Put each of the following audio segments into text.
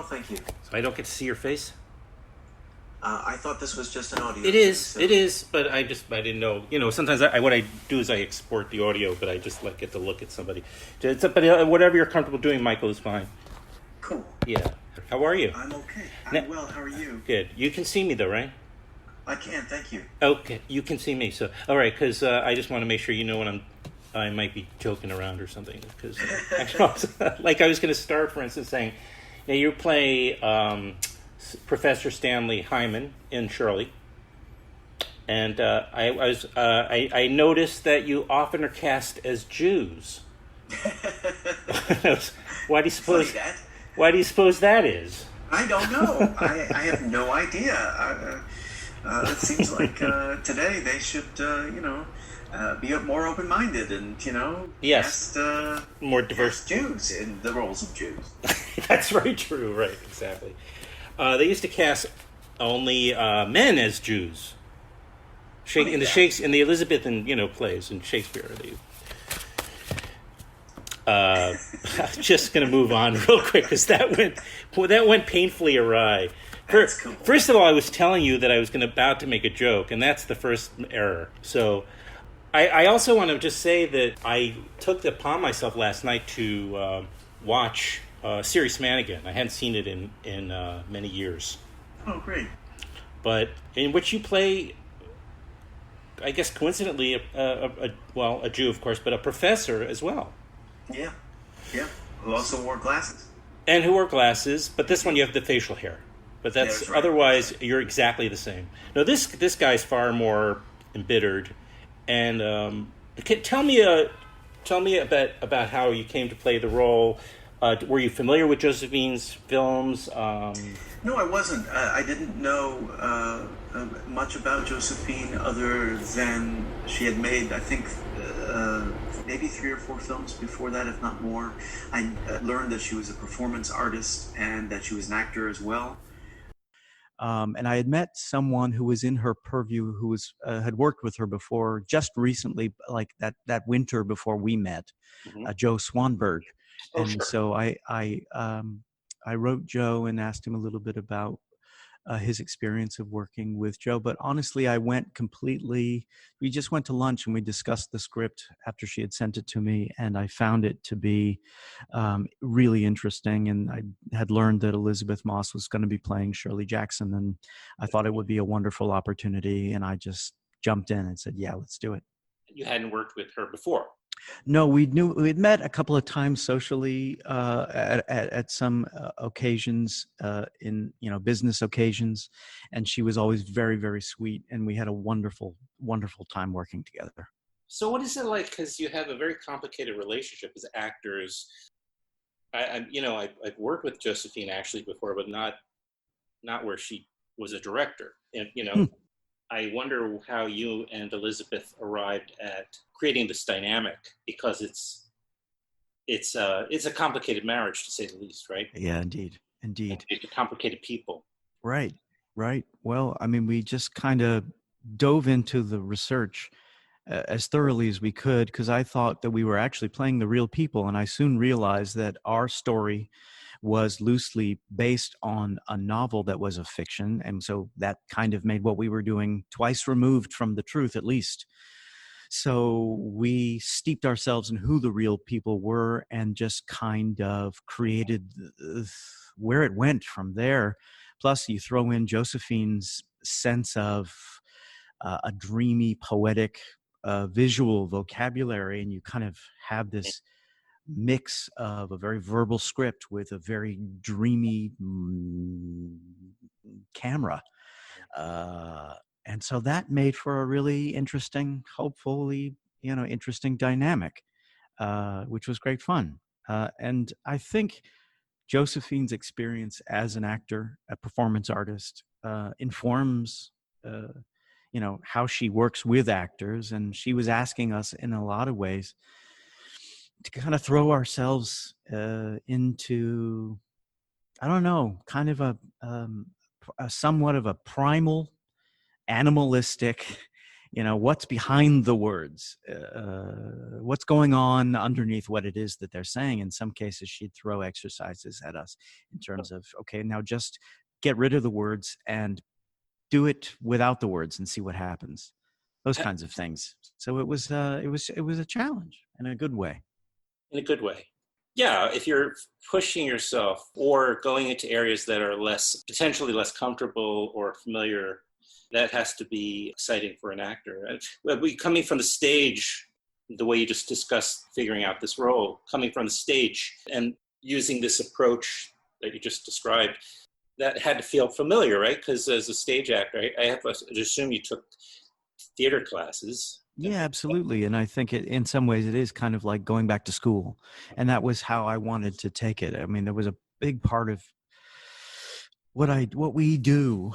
thank you. So I don't get to see your face? I thought this was just an audio It thing, is. so... It is. But I didn't know. Sometimes what I do is I export the audio, but I just get to look at somebody. But whatever you're comfortable doing, Michael, is fine. Cool. Yeah. How are you? I'm okay. Now- I'm well. How are you? Good. You can see me though, right? I can, thank you. Okay. You can see me. So all right, because I just want to make sure you know when I might be joking around or something. Because like I was going to start, for instance, saying, you play Professor Stanley Hyman in Shirley. And I noticed that you often are cast as Jews. Why do you suppose? Funny that. Why do you suppose that is? I don't know. I have no idea. It seems like today they should, be more open-minded and, Yes. cast, More diverse. cast Jews in the roles of Jews. That's very true. Right. Exactly. They used to cast only men as Jews. In the Elizabethan plays in Shakespeare. I'm just going to move on real quick because that went painfully awry. That's cool. First of all, I was telling you that I was about to make a joke, and that's the first error. So I also want to just say that I took it upon myself last night to watch Serious Man again. I hadn't seen it in many years. Oh, great. But in which you play, I guess coincidentally, a Jew, of course, but a professor as well. Yeah. Who also wore glasses. And who wore glasses, but this one you have the facial hair. But that's right. Otherwise you're exactly the same. No, this guy's far more embittered. And tell me about how you came to play the role. Were you familiar with Josephine's films? No, I wasn't. I didn't know much about Josephine other than she had made, I think, maybe 3 or 4 films before that, if not more. I learned that she was a performance artist and that she was an actor as well. And I had met someone who was in her purview who had worked with her before, just recently, like that winter before we met, Joe Swanberg. Oh, and sure. so I wrote Joe and asked him a little bit about his experience of working with Joe. But honestly, we just went to lunch and we discussed the script after she had sent it to me. And I found it to be really interesting. And I had learned that Elizabeth Moss was going to be playing Shirley Jackson. And I thought it would be a wonderful opportunity. And I just jumped in and said, yeah, let's do it. You hadn't worked with her before. No, we'd met a couple of times socially at some occasions, in business occasions, and she was always very, very sweet, and we had a wonderful, wonderful time working together. So what is it like? Because you have a very complicated relationship as actors. I've worked with Josephine actually before, but not where she was a director, and I wonder how you and Elizabeth arrived at creating this dynamic, because it's a complicated marriage, to say the least, right? Yeah, indeed. It's complicated people. Right. Well, I mean, we just kind of dove into the research as thoroughly as we could, because I thought that we were actually playing the real people, and I soon realized that our story was loosely based on a novel that was a fiction, and so that kind of made what we were doing twice removed from the truth, at least. So we steeped ourselves in who the real people were and just kind of created where it went from there. Plus, you throw in Josephine's sense of a dreamy, poetic, visual vocabulary, and you kind of have this mix of a very verbal script with a very dreamy camera. And so that made for a really interesting, hopefully, interesting dynamic, which was great fun. And I think Josephine's experience as an actor, a performance artist, informs, how she works with actors. And she was asking us in a lot of ways to kind of throw ourselves into, I don't know, kind of a somewhat of a primal, animalistic, what's behind the words, what's going on underneath what it is that they're saying. In some cases, she'd throw exercises at us in terms of, okay, now just get rid of the words and do it without the words and see what happens. Those kinds of things. So it was a challenge in a good way. In a good way. Yeah, if you're pushing yourself or going into areas that are potentially less comfortable or familiar, that has to be exciting for an actor. Coming from the stage, the way you just discussed figuring out this role, coming from the stage and using this approach that you just described, that had to feel familiar, right? Because as a stage actor, I have to assume you took theater classes. Yeah, absolutely. And I think in some ways it is kind of like going back to school. And that was how I wanted to take it. I mean, there was a big part of what we do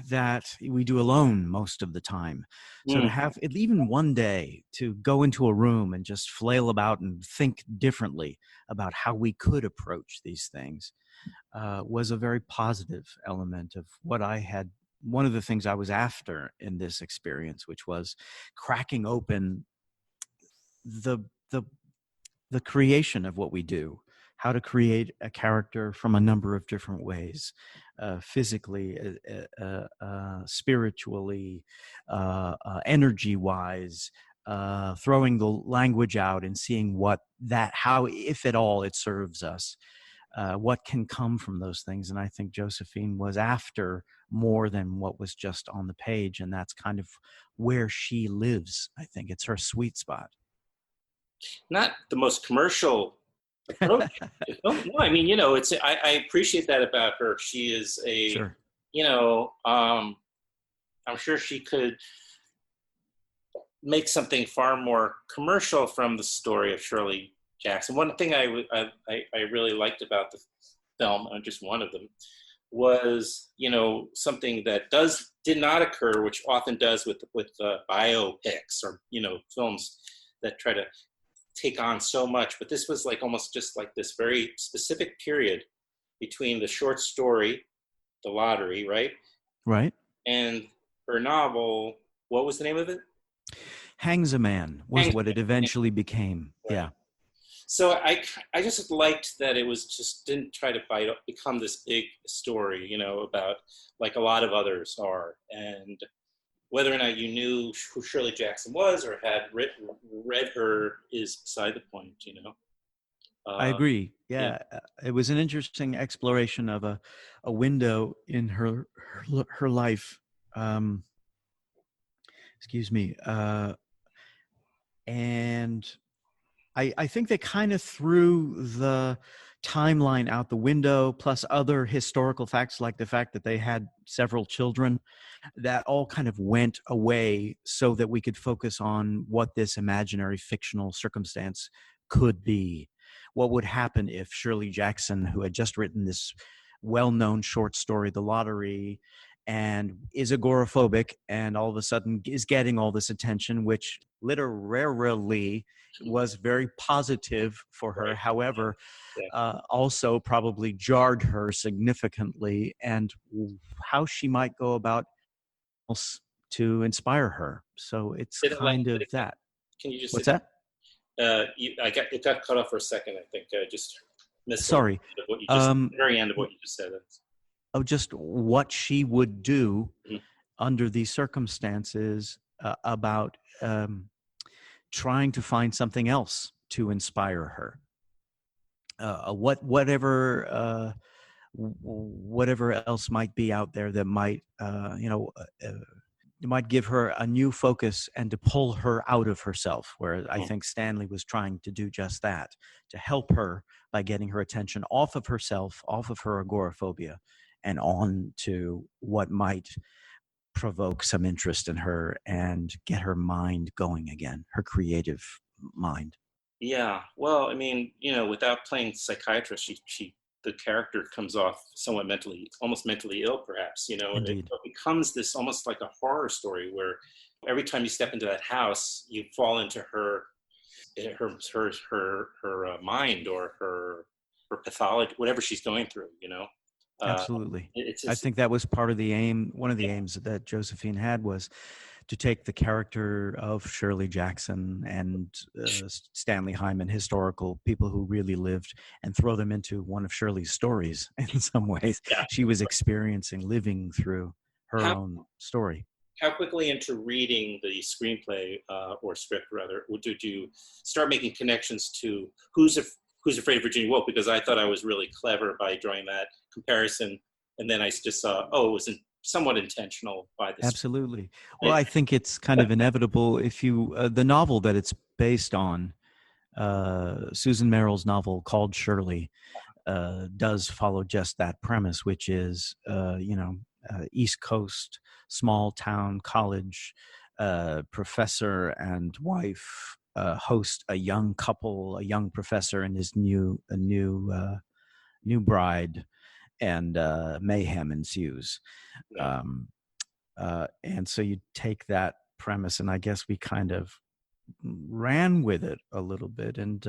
that we do alone most of the time. So to have even one day to go into a room and just flail about and think differently about how we could approach these things was a very positive element of what I had. One of the things I was after in this experience, which was cracking open the creation of what we do, how to create a character from a number of different ways, physically, spiritually, energy-wise, throwing the language out and seeing how, if at all, it serves us. What can come from those things. And I think Josephine was after more than what was just on the page. And that's kind of where she lives. I think it's her sweet spot. Not the most commercial approach. No, I mean, I appreciate that about her. She is Sure. I'm sure she could make something far more commercial from the story of Shirley Jackson. One thing I really liked about the film, and just one of them, was something that did not occur, which often does with biopics or films that try to take on so much. But this was like almost just like this very specific period between the short story, The Lottery, right? Right. And her novel. What was the name of it? Hangs a Man was what it eventually became. Right. Yeah. So I just liked that it was just didn't try to become this big story, about like a lot of others are. And whether or not you knew who Shirley Jackson was or had read her is beside the point, I agree. Yeah. It was an interesting exploration of a window in her life. Excuse me. And I think they kind of threw the timeline out the window, plus other historical facts like the fact that they had several children. That all kind of went away so that we could focus on what this imaginary fictional circumstance could be. What would happen if Shirley Jackson, who had just written this well-known short story, The Lottery, and is agoraphobic and all of a sudden is getting all this attention, which literally was very positive for her. Right. However, also probably jarred her significantly, and how she might go about else to inspire her. So it's kind of that. Can you just what's that? It got cut off for a second. I think I just missed. Sorry. What you just the very end of what you just said. Oh, just what she would do under these circumstances about trying to find something else to inspire her. Whatever else might be out there that might, might give her a new focus and to pull her out of herself, where I think Stanley was trying to do just that, to help her by getting her attention off of herself, off of her agoraphobia, and on to what might provoke some interest in her and get her mind going again, her creative mind. Yeah, well, I mean, without playing psychiatrist, the character comes off somewhat almost mentally ill, perhaps, and it becomes this almost like a horror story where every time you step into that house, you fall into her mind or her pathology, whatever she's going through, Absolutely. I think that was part of the aim. One of the aims that Josephine had was to take the character of Shirley Jackson and Stanley Hyman, historical people who really lived, and throw them into one of Shirley's stories. In some ways, Yeah. she was experiencing, living through her How, own story. how quickly into reading the screenplay or script rather did you start making connections to Who's Afraid of Virginia Woolf? Because I thought I was really clever by drawing that comparison, and then I just saw, it was somewhat intentional by the Absolutely. Well, I think it's kind of inevitable if you the novel that it's based on, Susan Merrill's novel called Shirley, does follow just that premise, which is, East Coast, small town college professor and wife host a young couple, a young professor and his new bride, and mayhem ensues. Yeah. And so you take that premise, and I guess we kind of ran with it a little bit, and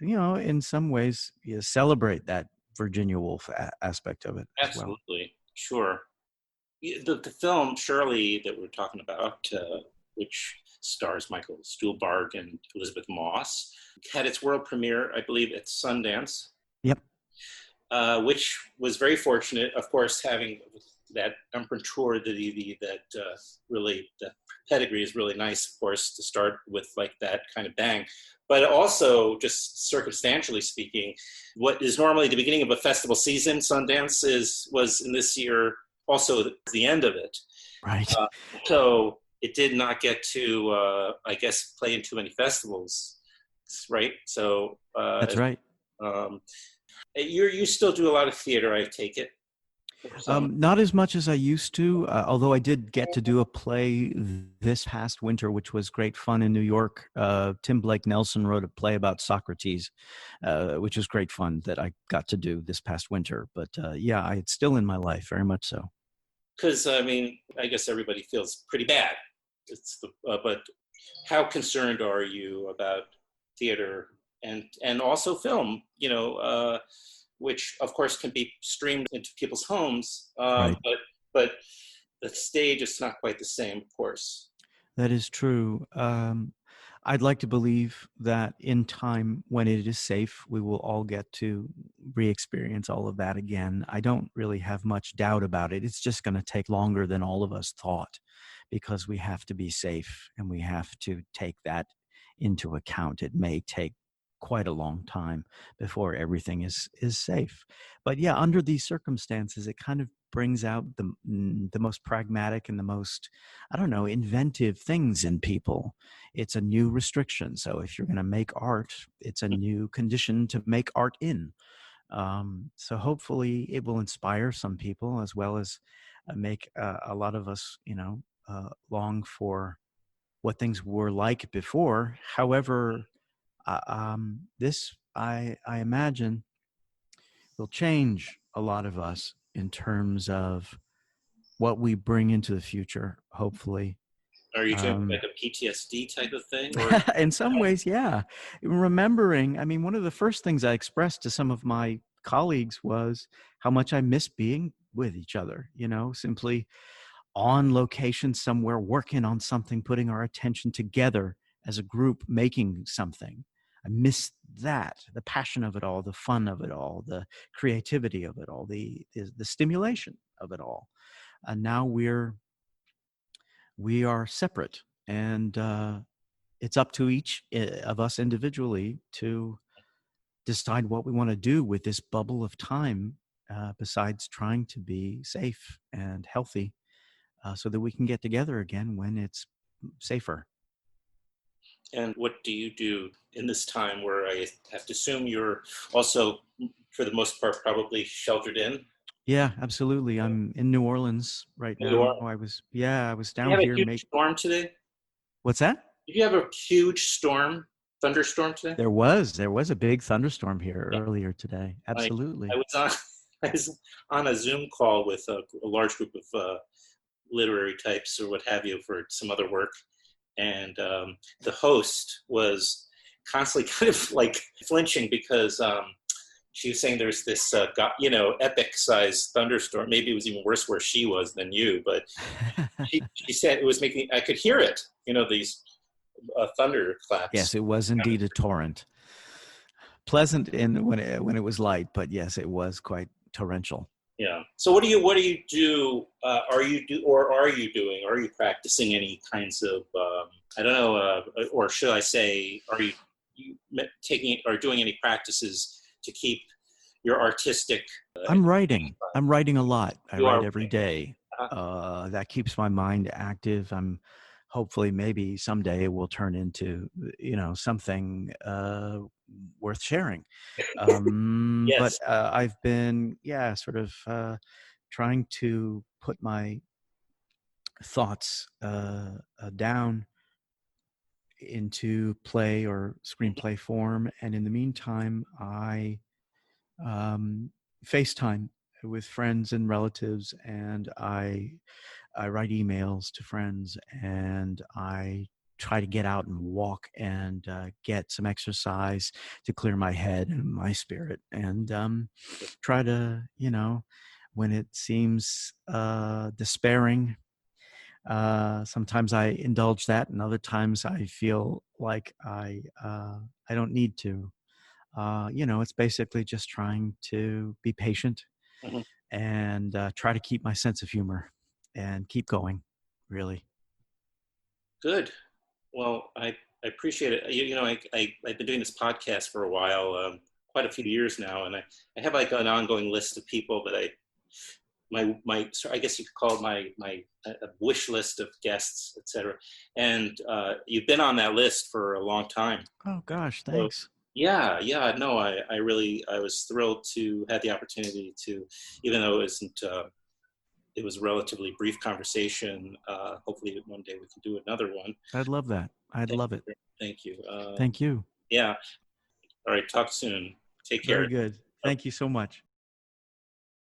in some ways, you celebrate that Virginia Woolf aspect of it as well. Absolutely, sure. The film Shirley that we're talking about, which stars Michael Stuhlbarg and Elizabeth Moss, had its world premiere, I believe, at Sundance. Yep. Which was very fortunate, of course, having that imprimatur that really the pedigree is really nice, of course, to start with like that kind of bang. But also, just circumstantially speaking, what is normally the beginning of a festival season, Sundance was in this year also the end of it. Right. So it did not get to, I guess, play in too many festivals, right? So That's right. You still do a lot of theater, I take it. Not as much as I used to, although I did get to do a play this past winter, which was great fun in New York. Tim Blake Nelson wrote a play about Socrates, which was great fun that I got to do this past winter. But it's still in my life, very much so. Because, I guess everybody feels pretty bad. But how concerned are you about theater and also film, which of course can be streamed into people's homes, Right. but the stage is not quite the same, of course. That is true. I'd like to believe that in time, when it is safe, we will all get to re-experience all of that again. I don't really have much doubt about it. It's just going to take longer than all of us thought, because we have to be safe and we have to take that into account. It may take quite a long time before everything is safe. But yeah, under these circumstances, it kind of brings out the most pragmatic and the most, inventive things in people. It's a new restriction. So if you're going to make art, it's a new condition to make art in. So hopefully it will inspire some people, as well as make a lot of us, long for what things were like before. However, this, I imagine, will change a lot of us in terms of what we bring into the future, hopefully. Are you doing like a PTSD type of thing? Or? In some ways, yeah. Remembering, one of the first things I expressed to some of my colleagues was how much I miss being with each other, simply on location somewhere, working on something, putting our attention together as a group, making something. I miss that, the passion of it all, the fun of it all, the creativity of it all, the stimulation of it all. And now we are separate, and it's up to each of us individually to decide what we want to do with this bubble of time, besides trying to be safe and healthy, so that we can get together again when it's safer. And what do you do in this time where I have to assume you're also, for the most part, probably sheltered in? Yeah, absolutely. I'm in New Orleans right now. You are? I was down Did you have here. a huge storm today? What's that? Did you have a huge thunderstorm today? There was a big thunderstorm here earlier today. Absolutely. I was on a Zoom call with a large group of literary types or what have you for some other work. And the host was constantly kind of like flinching because she was saying there's this, epic-sized thunderstorm. Maybe it was even worse where she was than you, but she said it was making. I could hear it. These thunder claps. Yes, it was indeed a torrent. Pleasant when it was light, but yes, it was quite torrential. Yeah. So what do you do? Are you practicing any kinds of I don't know, or should I say, are you taking or doing any practices to keep your artistic? I'm writing a lot. I You write are every day. That keeps my mind active. I'm hopefully maybe someday it will turn into something worth sharing. But Yes. I've been sort of trying to put my thoughts down into play or screenplay form, and in the meantime I FaceTime with friends and relatives, and I write emails to friends, and I try to get out and walk and get some exercise to clear my head and my spirit, and try to, when it seems despairing, sometimes I indulge that, and other times I feel like I don't need to. It's basically just trying to be patient Mhm. and try to keep my sense of humor and keep going, really. Good. Well, I appreciate it. I've been doing this podcast for a while, quite a few years now, and I have like an ongoing list of people that I guess you could call it my wish list of guests, etc. And you've been on that list for a long time. Oh gosh, So, thanks. yeah. No, I was thrilled to have the opportunity to, even though it was a relatively brief conversation. Hopefully one day we can do another one. I'd love that. I'd love it. Thank you. Thank you. Yeah. All right. Talk soon. Take care. Very good. Thank you so much.